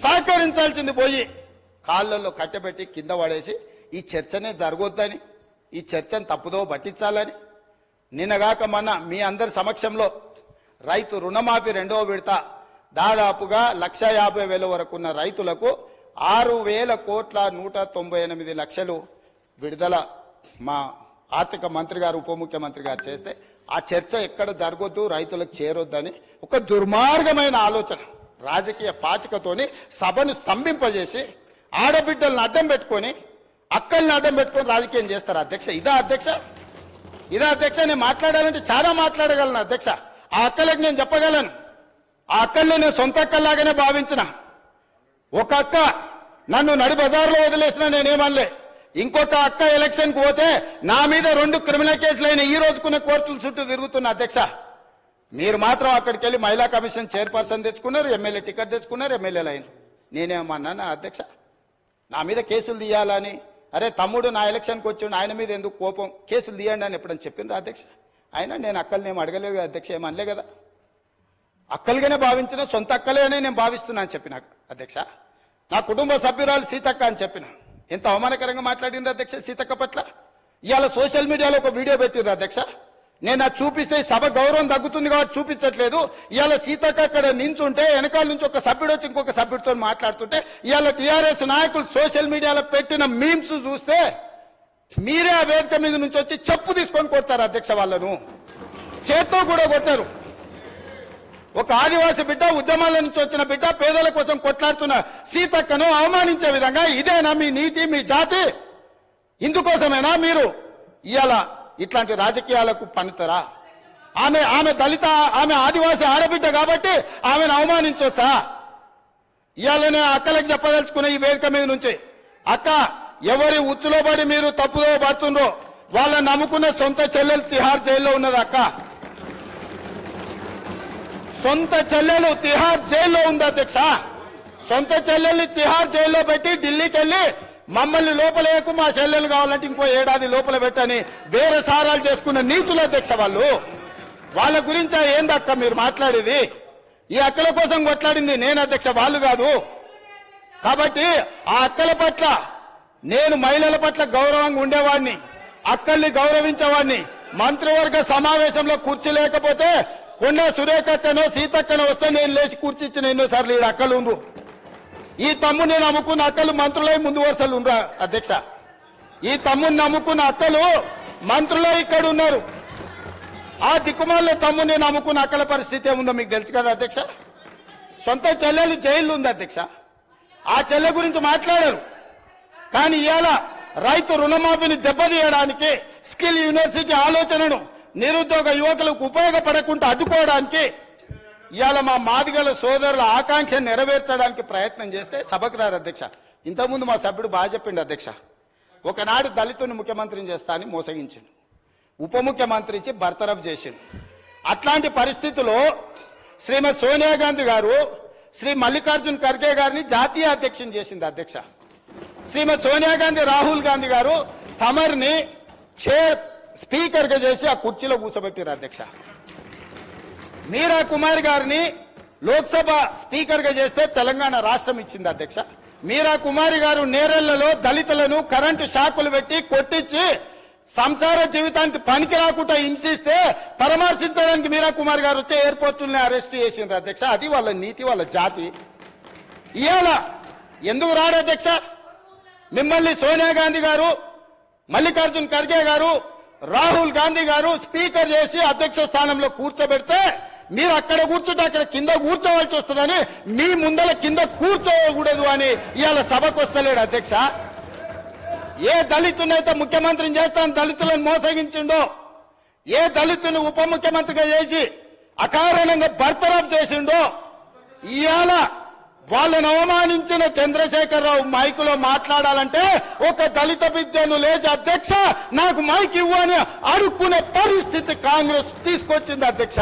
సహకరించాల్సింది పోయి కాళ్ళల్లో కట్టబెట్టి కింద పడేసి ఈ చర్చనే జరగొద్దని, ఈ చర్చను తప్పుదో పట్టించాలని నిన్నగాక మొన్న మీ అందరి సమక్షంలో రైతు రుణమాఫీ రెండవ విడత దాదాపుగా 1,50,000 వరకున్న రైతులకు 6,198,00,000 విడుదల మా ఆర్థిక మంత్రి గారు ఉప ముఖ్యమంత్రి గారు చేస్తే ఆ చర్చ ఎక్కడ జరగొద్దు, రైతులకు చేరొద్దని ఒక దుర్మార్గమైన ఆలోచన రాజకీయ పాచికతోని సభను స్తంభింపజేసి ఆడబిడ్డలను అడ్డం పెట్టుకొని అక్కల్ని అడ్డం పెట్టుకొని రాజకీయం చేస్తారు అధ్యక్ష. ఇదా అధ్యక్ష? ఇదా అధ్యక్ష? నేను మాట్లాడాలంటే చాలా మాట్లాడగలను అధ్యక్ష. ఆ అక్కలకు నేను చెప్పగలను, ఆ అక్కల్ని నేను సొంత అక్కల్లాగానే భావించిన. ఒక అక్క నన్ను నడి బజార్లో వదిలేసిన నేనేమనలే, ఇంకొక అక్క ఎలక్షన్కి పోతే నా మీద 2 క్రిమినల్ కేసులు అయిన ఈ రోజుకున్న కోర్టుల చుట్టూ తిరుగుతున్న అధ్యక్ష. మీరు మాత్రం అక్కడికి వెళ్ళి మహిళా కమిషన్ చైర్పర్సన్ తెచ్చుకున్నారు, ఎమ్మెల్యే టికెట్ తెచ్చుకున్నారు, ఎమ్మెల్యేలు అయినారు. నేనేమన్నా అధ్యక్ష నా మీద కేసులు తీయాలని? అరే తమ్ముడు నా ఎలక్షన్కి వచ్చిండు, ఆయన మీద ఎందుకు కోపం, కేసులు తీయండి అని ఎప్పుడని చెప్పిండ్రు అధ్యక్ష? ఆయన నేను అక్కల్ని ఏం అడగలేదు కదా అధ్యక్ష, ఏమనలే కదా. అక్కలుగానే భావించిన, సొంత అక్కలే అని నేను భావిస్తున్నా అని చెప్పిన అధ్యక్ష. నా కుటుంబ సభ్యురాలు సీతక్క అని చెప్పిన. ఎంత అవమానకరంగా మాట్లాడిండ్రు అధ్యక్ష సీతక్క పట్ల. ఇవాళ సోషల్ మీడియాలో ఒక వీడియో పెట్టిండ్రు అధ్యక్ష. నేను అది చూపిస్తే సభ గౌరవం తగ్గుతుంది కాబట్టి చూపించట్లేదు. ఇవాళ సీతక్క అక్కడ నించుంటే వెనకాల నుంచి ఒక సభ్యుడు వచ్చి ఇంకొక సభ్యుడితో మాట్లాడుతుంటే ఇవాళ టీఆర్ఎస్ నాయకులు సోషల్ మీడియాలో పెట్టిన మీమ్స్ చూస్తే మీరే ఆ వేదిక మీద నుంచి వచ్చి చెప్పు తీసుకొని కొడతారు అధ్యక్ష. వాళ్ళను చేత్తో కూడా కొట్టారు. ఒక ఆదివాసి బిడ్డ, ఉద్యమాల నుంచి వచ్చిన బిడ్డ, పేదల కోసం కొట్లాడుతున్న సీతక్కను అవమానించే విధంగా ఇదేనా మీ నీతి, మీ జాతి? ఇందుకోసమేనా మీరు ఇవాళ ఇట్లాంటి రాజకీయాలకు పన్నుతారా? ఆమె దళిత, ఆమె ఆదివాసి ఆడబిడ్డ కాబట్టి ఆమెను అవమానించవచ్చా? ఇవాళ నేను అక్కలకు చెప్పదలుచుకున్న ఈ వేదిక మీద నుంచి, అక్క ఎవరి ఉచ్చులో పడి మీరు తప్పుదో పడుతుండ్రో వాళ్ళని నమ్ముకున్న సొంత చెల్లెలు తిహార్ జైల్లో ఉన్నది అక్క. సొంత చెల్లెలు తిహార్ జైల్లో ఉంది అధ్యక్ష. సొంత చెల్లెల్ని తిహార్ జైల్లో పెట్టి ఢిల్లీకి వెళ్ళి మమ్మల్ని లోపలేకు, మా చెల్లెలు కావాలంటే ఇంకో ఏడాది లోపల పెట్టని వేరే సారాలు చేసుకున్న నీచులు అధ్యక్ష వాళ్ళు. వాళ్ళ గురించి ఏందక్క మీరు మాట్లాడేది? ఈ అక్కల కోసం కొట్లాడింది నేను అధ్యక్ష, వాళ్ళు కాదు. కాబట్టి ఆ అక్కల పట్ల నేను మహిళల పట్ల గౌరవంగా ఉండేవాడిని, అక్కల్ని గౌరవించేవాడిని. మంత్రివర్గ సమావేశంలో కూర్చి లేకపోతే కొండ సురేఖక్కనో సీతక్కనో వస్తే నేను లేచి కూర్చిచ్చిన ఎన్నోసార్లు ఈ అక్కలు ఉండ్రు. ఈ తమ్ముడిని నమ్ముకున్న అక్కలు మంత్రులై ముందు వరుసలు ఉండరా అధ్యక్ష? ఈ తమ్ముడిని నమ్ముకున్న అక్కలు మంత్రులై ఇక్కడ ఉన్నారు. ఆ దిక్కుమాల తమ్ముడిని నమ్ముకున్న అక్కల పరిస్థితి ఏముందో మీకు తెలుసు కదా అధ్యక్ష. సొంత చెల్లెలు జైల్లో ఉంది అధ్యక్ష. ఆ చెల్లె గురించి మాట్లాడారు. కానీ ఇవాళ రైతు రుణమాఫీని దెబ్బతీయడానికి, స్కిల్ యూనివర్సిటీ ఆలోచనను నిరుద్యోగ యువకులకు ఉపయోగపడకుండా అడ్డుకోవడానికి, ఇవాళ మా మాదిగల సోదరుల ఆకాంక్ష నెరవేర్చడానికి ప్రయత్నం చేస్తే సభకు రారు అధ్యక్ష. ఇంతకుముందు మా సభ్యుడు బాగా చెప్పిండు అధ్యక్ష. ఒకనాడు దళితుని ముఖ్యమంత్రిని చేస్తా అని మోసగించిండు, ఉప ముఖ్యమంత్రి ఇచ్చి బర్తరఫ్ చేసిండు. అట్లాంటి పరిస్థితుల్లో శ్రీమతి సోనియా గాంధీ గారు శ్రీ మల్లికార్జున్ ఖర్గే గారిని జాతీయ అధ్యక్షుని చేసింది అధ్యక్ష. శ్రీమతి సోనియా గాంధీ రాహుల్ గాంధీ గారు తమర్ని స్పీకర్గా చేసి ఆ కుర్చీలో కూర్చోబెట్టారు అధ్యక్ష. మీరా కుమార్ గారిని లోక్సభ స్పీకర్గా చేస్తే తెలంగాణ రాష్ట్రం ఇచ్చింది అధ్యక్ష. మీరా కుమారి గారు నేరెళ్లలో దళితులను కరెంటు షాకులు పెట్టి కొట్టించి సంసార జీవితానికి పనికి రాకుండా హింసిస్తే పరామర్శించడానికి మీరా కుమార్ గారు వస్తే ఎయిర్పోర్టుల్ని అరెస్ట్ చేసిండ్రు అధ్యక్ష. అది వాళ్ళ నీతి, వాళ్ళ జాతి. ఇవాళ ఎందుకు రాడు అధ్యక్ష? మిమ్మల్ని సోనియా గాంధీ గారు, మల్లికార్జున్ ఖర్గే గారు, రాహుల్ గాంధీ గారు స్పీకర్ చేసి అధ్యక్ష స్థానంలో కూర్చోబెడితే మీరు అక్కడ కూర్చుంటే అక్కడ కింద కూర్చోవలసి వస్తుందని మీ ముందర కింద కూర్చోకూడదు అని ఇవాళ సభకు వస్తలేడు అధ్యక్ష. ఏ దళితునైతే ముఖ్యమంత్రిని చేస్తాను దళితులను మోసగించిండో, ఏ దళితుని ఉప ముఖ్యమంత్రిగా చేసి అకారణంగా బర్తరఫ్ చేసిండో, ఇవాళ వాళ్ళను అవమానించిన చంద్రశేఖరరావు మైకులో మాట్లాడాలంటే ఒక దళిత విద్యను లేచి అధ్యక్ష నాకు మైక్ ఇవ్వు అని అడుక్కునే పరిస్థితి కాంగ్రెస్ తీసుకొచ్చింది అధ్యక్ష.